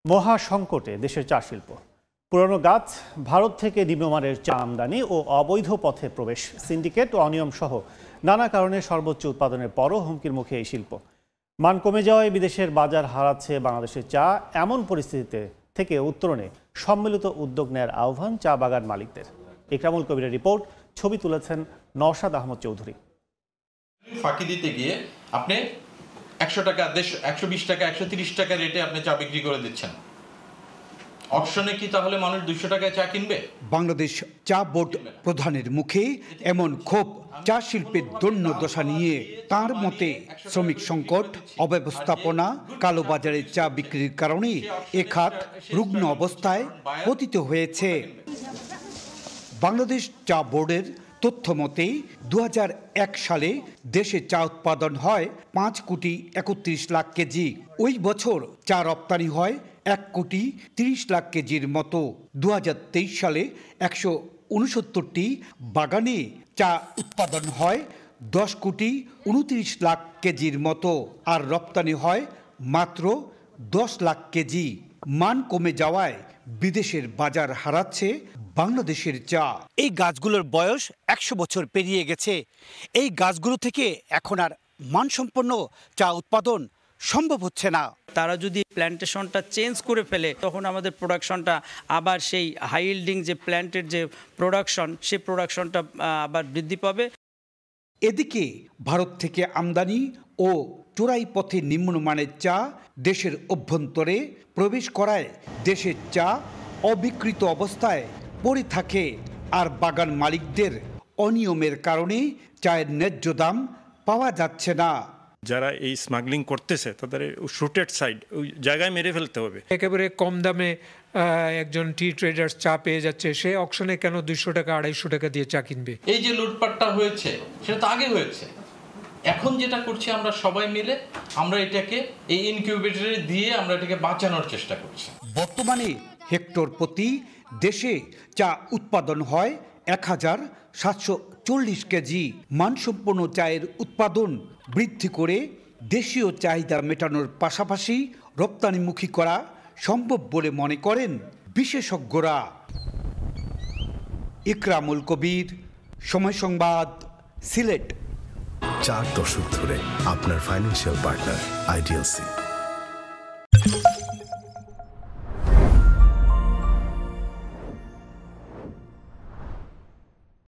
মহা সংকটে দেশের চা শিল্প। পুরনো গাছ, ভারত থেকে নিম্নমানের চা আমদানি ও অবৈধ পথে প্রবেশ, সিন্ডিকেট ও অনিয়ম সহ নানা কারণে সর্বোচ্চ উৎপাদনের পরও হুমকির মুখে এই শিল্প। মান কমে যাওয়ায় বিদেশের বাজার হারাচ্ছে বাংলাদেশের চা। এমন পরিস্থিতিতে থেকে উত্তরণে সম্মিলিত উদ্যোগ নেয়ার আহ্বান চা বাগান মালিকদের। ইকরামুল কবিরের রিপোর্ট, ছবি তুলেছেন নওশাদ আহমদ চৌধুরী। ফাঁকি দিতে গিয়ে আপনি 100 টাকা, 120 টাকা, 130 টাকা রেটে আপনি চা বিক্রি করে দিচ্ছেন। অকশনে কি তাহলে মানুষ 200 টাকায় চা কিনবে? বাংলাদেশ চা বোর্ড প্রধানের মুখে এমন ক্ষোভ চা শিল্পের দৈন্য দশা নিয়ে। তার মতে শ্রমিক সংকট, অব্যবস্থাপনা, কালোবাজারে চা বিক্রির কারণে এ খাত রুগ্ন অবস্থায় পতিত হয়েছে। বাংলাদেশ চা বোর্ডের তথ্য মতে 2001 সালে দেশে চা উৎপাদন হয় 5 কোটি 31 লাখ কেজি। ওই বছর চা রপ্তানি হয় 1 কোটি 30 লাখ কেজির মতো। 2023 সালে 169টি বাগানে চা উৎপাদন হয় 10 কোটি 29 লাখ কেজির মতো, আর রপ্তানি হয় মাত্র 10 লাখ কেজি। মান কমে যাওয়ায় বিদেশের বাজার হারাচ্ছে বাংলাদেশের চা। এই গাছগুলোর বয়স 100 বছর পেরিয়ে গেছে। এই গাছগুলো থেকে এখন আর মানসম্পন্ন চা উৎপাদন সম্ভব হচ্ছে না। তারা যদি প্ল্যান্টেশনটা চেঞ্জ করে ফেলে, তখন আমাদের প্রোডাকশনটা আবার সেই হাই ইল্ডিং যে প্ল্যান্টের যে প্রোডাকশন, সেই প্রোডাকশনটা আবার বৃদ্ধি পাবে। এদিকে ভারত থেকে আমদানি ও চোরাই পথে নিম্নমানের চা দেশের অভ্যন্তরে প্রবেশ করায় দেশের চা অবিকৃত অবস্থায় পড়ে থাকে। আর বাগান মালিকদের অনিয়মের কারণে চায়ের ন্যায্য দাম পাওয়া যাচ্ছে না। যারা এই স্মাগলিং করতেছে তাদের শুটেড সাইড ওই জায়গায় মেরে ফেলতে হবে। একেবারে কম দামে একজন টি ট্রেডার চা পেয়ে যাচ্ছে, সে অকশনে কেন 200 টাকা 250 টাকা দিয়ে চা কিনবে? এই যে লুটপাটটা হয়েছে সেটা তো আগে হয়েছে। এখন যেটা করছি আমরা সবাই মিলে, আমরা এটাকে এই ইনকিউবেটরে দিয়ে আমরা এটাকে বাঁচানোর চেষ্টা করছি। বর্তমানে হেক্টর প্রতি দেশে চা উৎপাদন হয় 1740 কেজি। মানসম্পন্ন চায়ের উৎপাদন বৃদ্ধি করে দেশীয় চাহিদা মেটানোর পাশাপাশি রপ্তানিমুখী করা সম্ভব বলে মনে করেন বিশেষজ্ঞরা। ইকরামুল কবির, সময় সংবাদ, সিলেট। 4 দশক ধরে আপনার ফাইন্যান্সিয়াল পার্টনার আইডিএলসি।